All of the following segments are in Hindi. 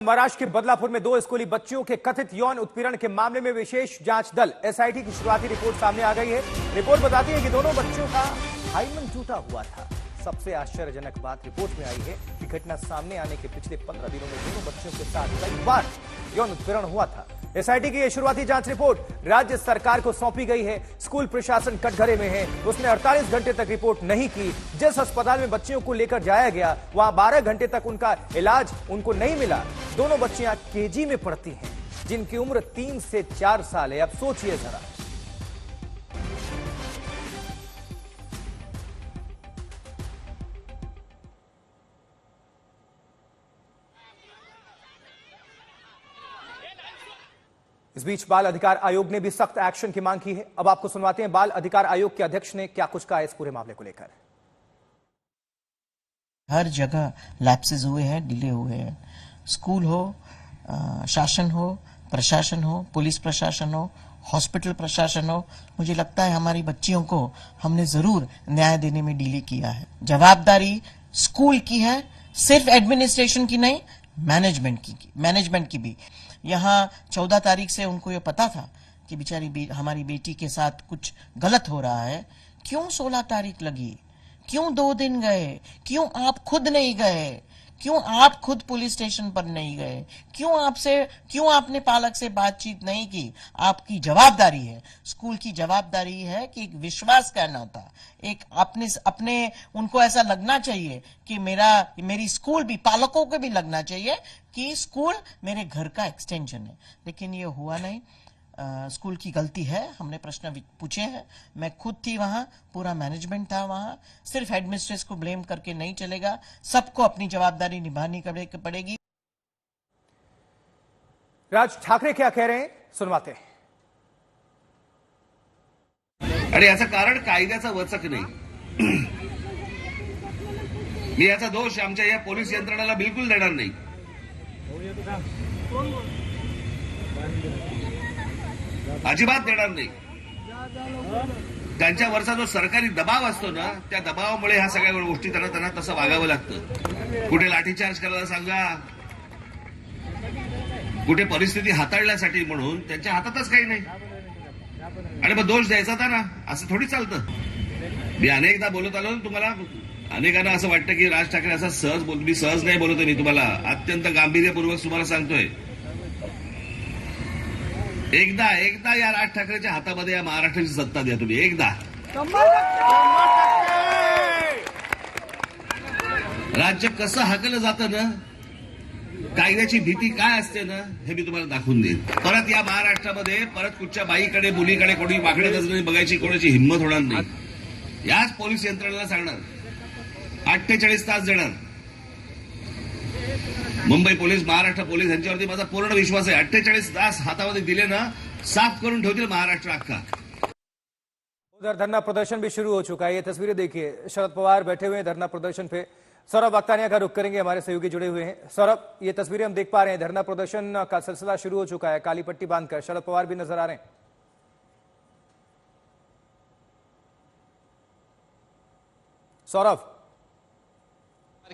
महाराष्ट्र के बदलापुर में 2 स्कूली बच्चियों के कथित यौन उत्पीड़न के मामले में विशेष जांच दल एसआईटी की शुरुआती रिपोर्ट सामने आ गई है। रिपोर्ट बताती है कि दोनों बच्चों का हाइमन टूटा हुआ था। सबसे आश्चर्यजनक बात रिपोर्ट में आई है कि घटना सामने आने के पिछले 15 दिनों में दोनों बच्चों के साथ कई बार यौन उत्पीड़न हुआ था। एसआईटी की यह शुरुआती जांच रिपोर्ट राज्य सरकार को सौंपी गई है। स्कूल प्रशासन कटघरे में है। उसने 48 घंटे तक रिपोर्ट नहीं की। जिस अस्पताल में बच्चियों को लेकर जाया गया वहां 12 घंटे तक उनका इलाज उनको नहीं मिला। दोनों बच्चियां केजी में पढ़ती हैं, जिनकी उम्र 3 से 4 साल है। अब सोचिए जरा। इस बीच बाल अधिकार आयोग ने भी सख्त एक्शन की मांग की है। अब आपको सुनवाते हैं बाल अधिकार आयोग के अध्यक्ष ने क्या कुछ कहा इस पूरे मामले को लेकर। हर जगह लैप्सेस हुए हैं, डिले हुए हैं। स्कूल हो, शासन हो, प्रशासन हो, पुलिस प्रशासन हो, हॉस्पिटल प्रशासन हो, मुझे लगता है हमारी बच्चियों को हमने जरूर न्याय देने में डिले किया है। जवाबदारी स्कूल की है, सिर्फ एडमिनिस्ट्रेशन की नहीं, मैनेजमेंट की भी। यहाँ 14 तारीख से उनको ये पता था कि बेचारी हमारी बेटी के साथ कुछ गलत हो रहा है। क्यों 16 तारीख लगी? क्यों 2 दिन गए? क्यों आप खुद नहीं गए? क्यों आप खुद पुलिस स्टेशन पर नहीं गए? क्यों आपने पालक से बातचीत नहीं की? आपकी जवाबदारी है, स्कूल की जवाबदारी है कि एक विश्वास करना होता, एक अपने उनको ऐसा लगना चाहिए कि मेरी स्कूल भी, पालकों को भी लगना चाहिए कि स्कूल मेरे घर का एक्सटेंशन है। लेकिन ये हुआ नहीं। स्कूल की गलती है। हमने प्रश्न पूछे हैं। मैं खुद थी वहां, पूरा मैनेजमेंट था वहां। सिर्फ एडमिनिस्ट्रेशन को ब्लेम करके नहीं चलेगा, सबको अपनी जवाबदारी निभानी पड़ेगी। राज ठाकरे क्या कह रहे हैं, सुनवाते हैं। अरे याचं कारण कायद्याचा वचक नाही। मी याचा दोष आमच्या या पोलीस यंत्रणेला बिलकुल देणार नाही। अजिबात देणार नाही। त्यांच्यावरचा जो सरकारी दबाव असतो ना, त्या दबावामुळे ह्या सगळ्या गोष्टी त्यांना तसं वागावं लागतं। कुठे लाठीचार्ज करायला सांगा, कुठे परिस्थिती हाताळण्यासाठी म्हणून त्यांच्या हातातच काही नाही आणि मग दोष द्यायचा था ना, असं थोडी चालतं। मी अनेकदा बोलत आलो ना तुम्हाला, अनेकांना असं वाटतं की राज ठाकरे असा सहज बोलतो। मी सहज नाही बोलतोय, मी तुम्हाला अत्यंत गांभीर्यपूर्वक तुम्हाला सांगतोय। एकदा या राज ठाकरेच्या हातामध्ये या महाराष्ट्राची सत्ता द्या तुम्ही, एकदा। राज्य कसं हाकलं जातं ना, कायद्याची भीती काय असते ना, हे मी तुम्हाला दाखवून देईन। परत या महाराष्ट्रामध्ये परत कुठच्या बाईकडे, मुलीकडे कोणी वाकडे नजरेने बघायची कोणाची हिंमत होणार नाही। याच पोलीस यंत्रणेला सांगणार, 48 तास देणार। मुंबई पोलीस, महाराष्ट्र पोलीस यांच्यावरती माझा पूर्ण विश्वास आहे। 48 तास हातामध्ये दिले ना, साफ करून ठेवतील महाराष्ट्र अख्खा। उधर धरना प्रदर्शन भी शुरू हो चुका है। ये तस्वीरें देखिए, शरद पवार बैठे हुए हैं धरना प्रदर्शन पे। सौरभ अख्तानिया का रुख करेंगे, हमारे सहयोगी जुड़े हुए हैं। सौरभ, ये तस्वीरें हम देख पा रहे हैं, धरना प्रदर्शन का सिलसिला शुरू हो चुका है। काली पट्टी बांधकर शरद पवार भी नजर आ रहे हैं। सौरभ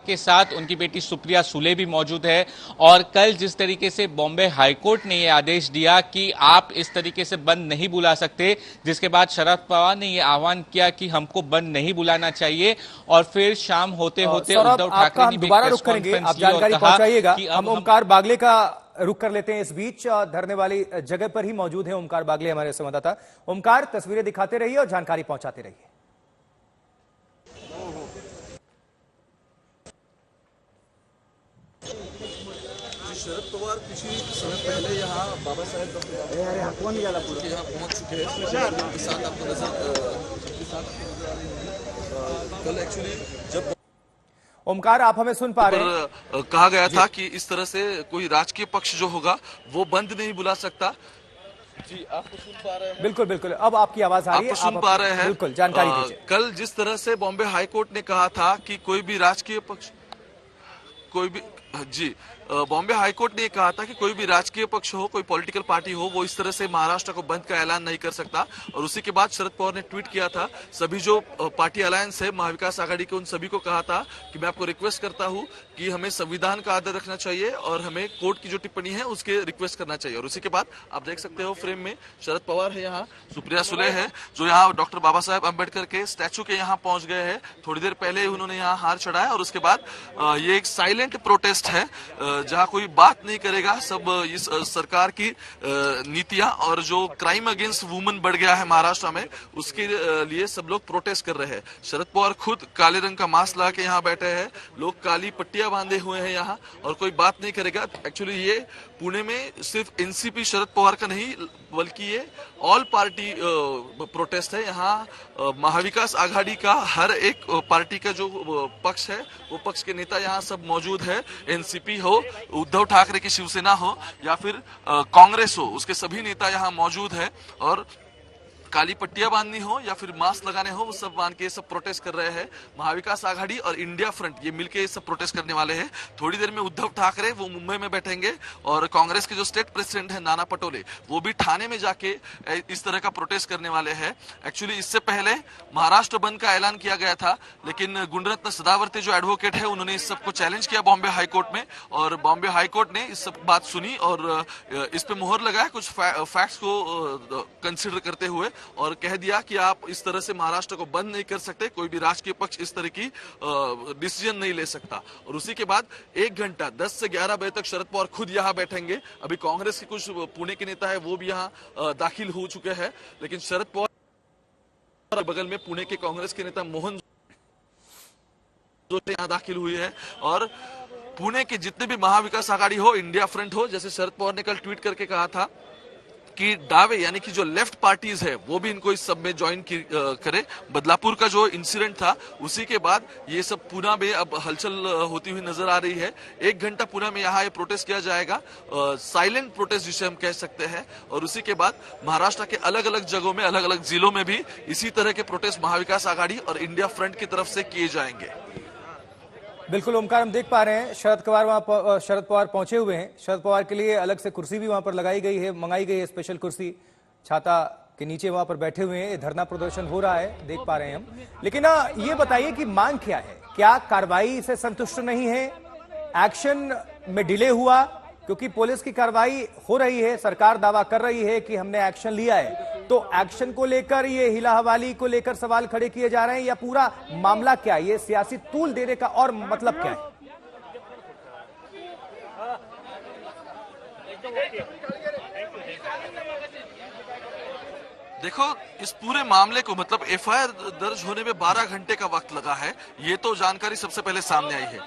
के साथ उनकी बेटी सुप्रिया सुले भी मौजूद है। और कल जिस तरीके से बॉम्बे हाईकोर्ट ने यह आदेश दिया कि आप इस तरीके से बंद नहीं बुला सकते, जिसके बाद शरद पवार ने यह आह्वान किया कि हमको बंद नहीं बुलाना चाहिए। और फिर शाम होते होते उद्धव ठाकरे ने दोबारा रुक करेंगे, आप जानकारी पहुंचाइएगा। हम ओमकार बागले का रुक कर लेते हैं। इस बीच धरने वाली जगह पर ही मौजूद है ओमकार बागले, हमारे संवाददाता। ओमकार, तस्वीरें दिखाते रहिए और जानकारी पहुंचाते रहिए। शरद पवार कुछ ही समय पहले यहाँ बाबा साहेब यहाँ पहुँच चुके हैं। के साथ आपको नजर कल एक्चुअली जब ओमकार, आप हमें सुन पा रहे हैं? कहा गया था कि इस तरह से कोई राजकीय पक्ष जो होगा वो बंद नहीं बुला सकता। जी, आपको सुन पा रहे हैं? बिल्कुल बिल्कुल, अब आपकी आवाज आ रही है, आप सुन पा रहे हैं? बिल्कुल, जानकारी दीजिए। कल जिस तरह से बॉम्बे हाईकोर्ट ने कहा था कि कोई भी राजकीय पक्ष, कोई भी, जी, बॉम्बे हाईकोर्ट ने कहा था कि कोई भी राजकीय पक्ष हो, कोई पॉलिटिकल पार्टी हो, वो इस तरह से महाराष्ट्र को बंद का ऐलान नहीं कर सकता। और उसी के बाद शरद पवार ने ट्वीट किया था, सभी जो पार्टी अलायंस है महाविकास आघाड़ी के, उन सभी को कहा था कि मैं आपको रिक्वेस्ट करता हूं कि हमें संविधान का आदर रखना चाहिए और हमें कोर्ट की जो टिप्पणी है उसके रिक्वेस्ट करना चाहिए। और उसी के बाद आप देख सकते हो फ्रेम में शरद पवार है, यहाँ सुप्रिया सुले है जो यहाँ डॉक्टर बाबा साहेब अम्बेडकर के स्टैचू के यहाँ पहुंच गए हैं। थोड़ी देर पहले उन्होंने यहाँ हार चढ़ाया और उसके बाद ये एक साइलेंट प्रोटेस्ट है जहाँ कोई बात नहीं करेगा। सब इस सरकार की नीतियां और जो क्राइम अगेंस्ट वुमेन बढ़ गया है महाराष्ट्र में, उसके लिए सब लोग प्रोटेस्ट कर रहे हैं। शरद पवार खुद काले रंग का मास्क लगा के यहाँ बैठे हैं, लोग काली पट्टियां बांधे हुए हैं यहाँ और कोई बात नहीं करेगा। एक्चुअली ये पुणे में सिर्फ एनसीपी शरद पवार का नहीं बल्कि ये ऑल पार्टी प्रोटेस्ट है। यहाँ महाविकास आघाड़ी का हर एक पार्टी का जो पक्ष है वो पक्ष के नेता यहाँ सब मौजूद है। एनसीपी हो, उद्धव ठाकरे की शिवसेना हो या फिर कांग्रेस हो, उसके सभी नेता यहाँ मौजूद है और काली पट्टियां बांधनी हो या फिर मास्क लगाने हो, वो सब बांध के सब प्रोटेस्ट कर रहे हैं। महाविकास आघाड़ी और इंडिया फ्रंट ये मिलके सब प्रोटेस्ट करने वाले हैं। थोड़ी देर में उद्धव ठाकरे वो मुंबई में बैठेंगे और कांग्रेस के जो स्टेट प्रेसिडेंट है नाना पटोले वो भी ठाणे में जाके इस तरह का प्रोटेस्ट करने वाले हैं। एक्चुअली इससे पहले महाराष्ट्र बंद का ऐलान किया गया था, लेकिन गुणरत्न सदावर्ते जो एडवोकेट है उन्होंने इस सबको चैलेंज किया बॉम्बे हाईकोर्ट में और बॉम्बे हाईकोर्ट ने इस सब बात सुनी और इस पे मोहर लगाया कुछ फैक्ट्स को कंसिडर करते हुए और कह दिया कि आप इस तरह से महाराष्ट्र को बंद नहीं कर सकते, कोई भी राजकीय पक्ष इस तरह की डिसीजन नहीं ले सकता। और उसी के बाद 1 घंटा 10 से 11 बजे तक शरद पवार खुद यहाँ बैठेंगे। अभी कांग्रेस के कुछ पुणे के नेता है वो भी यहाँ दाखिल हो चुके हैं, लेकिन शरद पवार बगल में पुणे के कांग्रेस के नेता मोहन जो यहाँ दाखिल हुई है। और पुणे के जितने भी महाविकास आघाड़ी हो, इंडिया फ्रंट हो, जैसे शरद पवार ने कल ट्वीट करके कहा था कि डावे यानी कि जो लेफ्ट पार्टीज है वो भी इनको इस सब में ज्वाइन करे। बदलापुर का जो इंसिडेंट था उसी के बाद ये सब पुणे में अब हलचल होती हुई नजर आ रही है। 1 घंटा पुणे में यहाँ ये प्रोटेस्ट किया जाएगा, साइलेंट प्रोटेस्ट जिसे हम कह सकते हैं। और उसी के बाद महाराष्ट्र के अलग अलग जगहों में, अलग अलग जिलों में भी इसी तरह के प्रोटेस्ट महाविकास आघाड़ी और इंडिया फ्रंट की तरफ से किए जाएंगे। बिल्कुल ओमकार, हम देख पा रहे हैं शरद पवार पहुंचे हुए हैं। शरद पवार के लिए अलग से कुर्सी भी वहां पर लगाई गई है, मंगाई गई है स्पेशल कुर्सी, छाता के नीचे वहां पर बैठे हुए हैं। ये धरना प्रदर्शन हो रहा है, देख पा रहे हैं हम। लेकिन ये बताइए कि मांग क्या है? क्या कार्रवाई से संतुष्ट नहीं है? एक्शन में डिले हुआ क्योंकि पुलिस की कार्रवाई हो रही है, सरकार दावा कर रही है कि हमने एक्शन लिया है, तो एक्शन को लेकर ये हिला हवाली को लेकर सवाल खड़े किए जा रहे हैं या पूरा मामला क्या है? ये सियासी तूल देने का और मतलब क्या है? देखो, इस पूरे मामले को मतलब एफआईआर दर्ज होने में 12 घंटे का वक्त लगा है, ये तो जानकारी सबसे पहले सामने आई है।